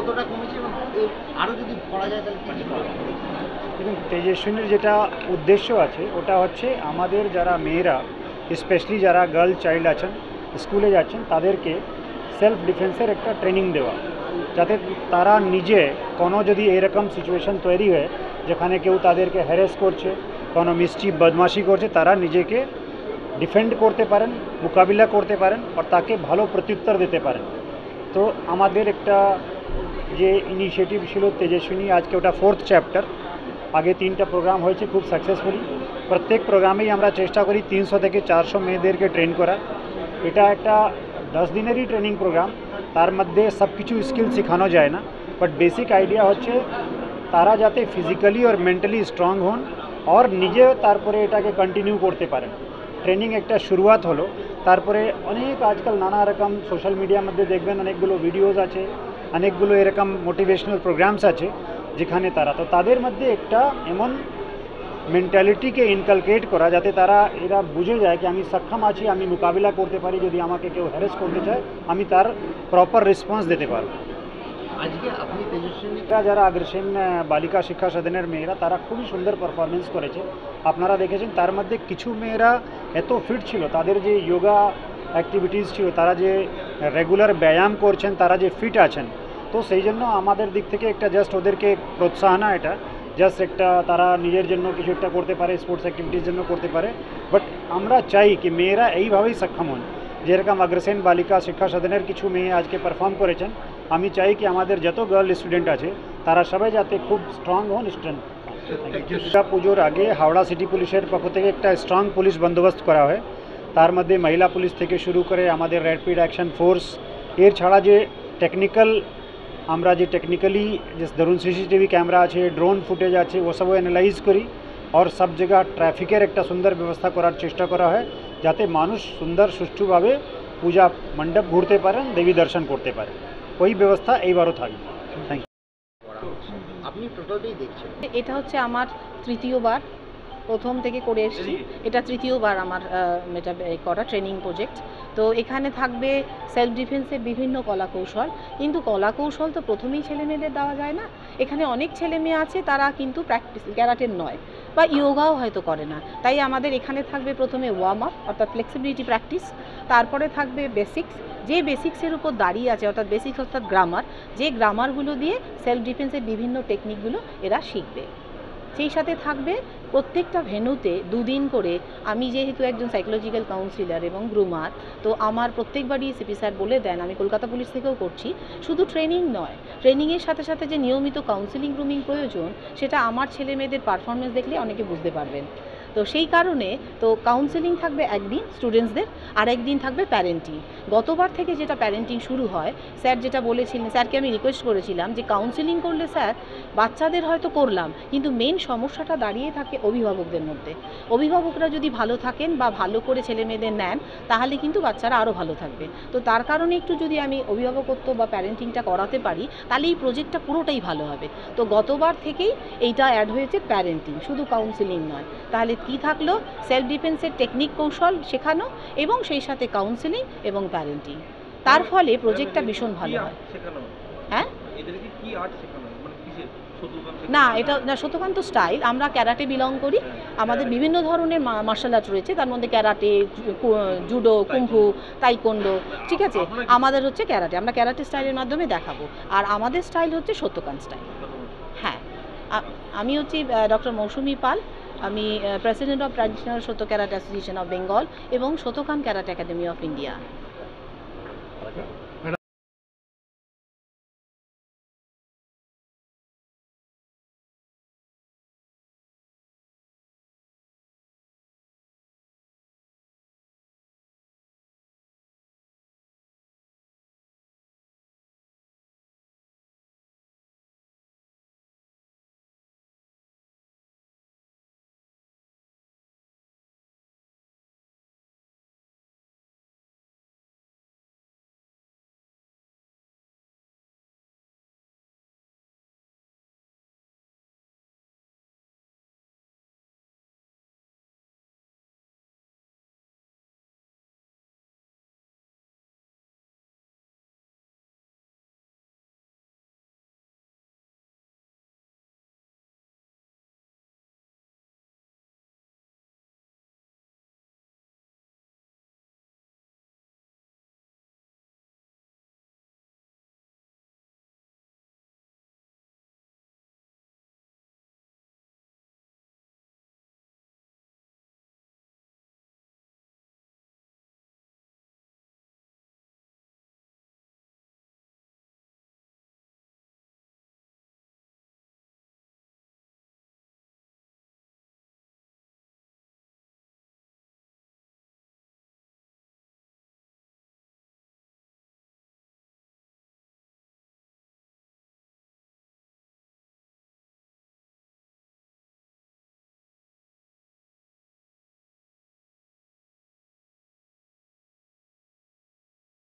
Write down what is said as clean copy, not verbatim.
কতটা কমেছে এবং আরও যদি করা যায় তাহলে কি করা যায়? দেখুন, তেজস্বিনীর যেটা উদ্দেশ্য আছে ওটা হচ্ছে আমাদের যারা মেয়েরা, স্পেশালি যারা গার্ল চাইল্ড আছেন, স্কুলে যাচ্ছেন, তাদেরকে সেলফ ডিফেন্সের একটা ট্রেনিং দেওয়া, যাতে তারা নিজে কোনো যদি এরকম সিচুয়েশন তৈরি হয় যেখানে কেউ তাদেরকে হ্যারেস করছে, কোনো মিষ্টি বদমাশি করছে, তারা নিজেকে ডিফেন্ড করতে পারেন, মোকাবিলা করতে পারেন, আর তাকে ভালো প্রত্যুত্তর দিতে পারেন। তো আমাদের একটা যে ইনিশিয়েটিভ ছিল তেজস্বিনী, আজকে ওটা 4th চ্যাপ্টার। আগে 3টা প্রোগ্রাম হয়েছে খুব সাকসেসফুলি। প্রত্যেক প্রোগ্রামেই আমরা চেষ্টা করি 300 থেকে 400 মেয়েদেরকে ট্রেন করা। এটা একটা 10 দিনেরই ট্রেনিং প্রোগ্রাম, তার মধ্যে সব কিছু স্কিল শেখানো যায় না, বাট বেসিক আইডিয়া হচ্ছে তারা যাতে ফিজিক্যালি আর মেন্টালি স্ট্রং হন আর নিজে তারপরে এটাকে কন্টিনিউ করতে পারেন। ট্রেনিং একটা শুরুয়াত হলো, তারপরে অনেক আজকাল নানা রকম সোশ্যাল মিডিয়ার মধ্যে দেখবেন অনেকগুলো ভিডিওস আছে, অনেকগুলো এরকম মোটিভেশনাল প্রোগ্রামস আছে যেখানে তাদের মধ্যে একটা এমন মেন্টালিটিকে ইনকালকেট করা যাতে তারা এরা বুঝে যায় কি আমি সক্ষম আছি, আমি মোকাবিলা করতে পারি, যদি আমাকে কেউ হ্যারেস করতে চায় আমি তার প্রপার রেসপন্স দিতে পারব। আজকে আপনি তেজস্বিনী যারা অগ্রসেন বালিকা শিক্ষা সদনের মেয়েরা, তারা খুবই সুন্দর পারফরমেন্স করেছে। আপনারা দেখেছেন তার মধ্যে কিছু মেয়েরা এত ফিট ছিল, তাদের যে যোগা অ্যাক্টিভিটিস ছিল, তারা যে রেগুলার ব্যায়াম করছেন, তারা যে ফিট আছেন। তো সেই জন্য আমাদের দিক থেকে একটা জাস্ট ওদেরকে প্রোৎসাহনা, এটা জাস্ট একটা তারা নিজের জন্য কিছু একটা করতে পারে, স্পোর্টস অ্যাক্টিভিটির জন্য করতে পারে। বাট আমরা চাই কি মেয়েরা এইভাবেই সক্ষম হন, যেরকম অগ্রসেন বালিকা শিক্ষা সদনের কিছু মেয়ে আজকে পারফর্ম করেছেন। আমি চাই কি আমাদের যত গার্ল স্টুডেন্ট আছে তারা সবাই যাতে খুব স্ট্রং হন, স্ট্রেংথ। দুর্গা পুজোর আগে হাওড়া সিটি পুলিশের পক্ষ থেকে একটা স্ট্রং পুলিশ বন্দোবস্ত করা হয়। তার মধ্যে মহিলা পুলিশ থেকে শুরু করে আমাদের র্যাপিড অ্যাকশন ফোর্স, এর ছাড়া যে টেকনিক্যাল আমরা যে টেকনিক্যালি যে ধরুন সিসিটিভি ক্যামেরা আছে, ড্রোন ফুটেজ আছে, ওসবও অ্যানালাইজ করি। আর সব জায়গা ট্রাফিকের একটা সুন্দর ব্যবস্থা করার চেষ্টা করা হয় যাতে মানুষ সুন্দর সুষ্ঠুভাবে পূজা মণ্ডপ ঘুরতে পারেন, দেবী দর্শন করতে পারেন। ওই ব্যবস্থা এইবারও থাকবে। Thank you. আপনি টোটালটাই দেখছেন। এটা হচ্ছে আমার তৃতীয়বার, প্রথম থেকে করে এসেছি, এটা তৃতীয়বার আমার এটা করা ট্রেনিং প্রজেক্ট। তো এখানে থাকবে সেলফ ডিফেন্সের বিভিন্ন কলাকৌশল, কিন্তু কলাকৌশল তো প্রথমেই ছেলে মেয়েদের দেওয়া যায় না। এখানে অনেক ছেলে মেয়ে আছে তারা কিন্তু প্র্যাকটিস ক্যারাটের নয় বা ইয়োগাও হয়তো করে না, তাই আমাদের এখানে থাকবে প্রথমে ওয়ার্ম আপ অর্থাৎ ফ্লেক্সিবিলিটি প্র্যাকটিস, তারপরে থাকবে বেসিক্স, যে বেসিক্সের উপর দাঁড়িয়ে আছে অর্থাৎ বেসিক্স অর্থাৎ গ্রামার, যে গ্রামারগুলো দিয়ে সেলফ ডিফেন্সের বিভিন্ন টেকনিকগুলো এরা শিখবে। সেই সাথে থাকবে প্রত্যেকটা ভেন্যুতে 2 দিন করে, আমি যেহেতু একজন সাইকোলজিক্যাল কাউন্সিলর এবং গ্রুমার, তো আমার প্রত্যেকবারই সিপি স্যার বলে দেন, আমি কলকাতা পুলিশ থেকেও করছি, শুধু ট্রেনিং নয়, ট্রেনিংয়ের সাথে সাথে যে নিয়মিত কাউন্সিলিং গ্রুমিং প্রয়োজন সেটা আমার ছেলে মেয়েদের পারফরমেন্স দেখলে অনেকে বুঝতে পারবেন। তো সেই কারণে তো কাউন্সেলিং থাকবে একদিন স্টুডেন্টসদের, আর একদিন থাকবে প্যারেন্টিং। গতবার থেকে যেটা প্যারেন্টিং শুরু হয়, স্যার যেটা বলেছিলেন, স্যারকে আমি রিকোয়েস্ট করেছিলাম যে কাউন্সেলিং করলে স্যার বাচ্চাদের হয়তো করলাম, কিন্তু মেন সমস্যাটা দাঁড়িয়ে থাকে অভিভাবকদের মধ্যে। অভিভাবকরা যদি ভালো থাকেন বা ভালো করে ছেলে মেয়েদের নেন তাহলে কিন্তু বাচ্চারা আরও ভালো থাকবে। তো তার কারণে একটু যদি আমি অভিভাবকত্ব বা প্যারেন্টিংটা করাতে পারি তাহলে এই প্রজেক্টটা পুরোটাই ভালো হবে। তো গতবার থেকেই এইটা অ্যাড হয়েছে প্যারেন্টিং, শুধু কাউন্সেলিং নয়। তাহলে কি থাকলো, সেলফ ডিফেন্সের টেকনিক কৌশল শেখানো এবং সেই সাথে কাউন্সেলিং এবং প্যারেন্টিং, তার ফলে প্রজেক্টটা ভীষণ ভালো হয়। হ্যাঁ, না এটা না, শতকান্ত স্টাইল, আমরা ক্যারাটে বিলং করি, আমাদের বিভিন্ন ধরনের মার্শাল আর্ট রয়েছে, তার মধ্যে ক্যারাটে, জুডো, কুম্ফু, তাইকোন্ডো, ঠিক আছে। আমাদের হচ্ছে ক্যারাটে, আমরা ক্যারাটে স্টাইলের মাধ্যমে দেখাবো, আর আমাদের স্টাইল হচ্ছে শতকান্ত স্টাইল। হ্যাঁ, আমি হচ্ছি ডক্টর মৌসুমী পাল, আমি প্রেসিডেন্ট অফ ট্র্যাডিশনাল শত ক্যারাটে অ্যাসোসিয়েশন অফ বেঙ্গল এবং শতকান্ত ক্যারাটে একাডেমি অফ ইন্ডিয়া।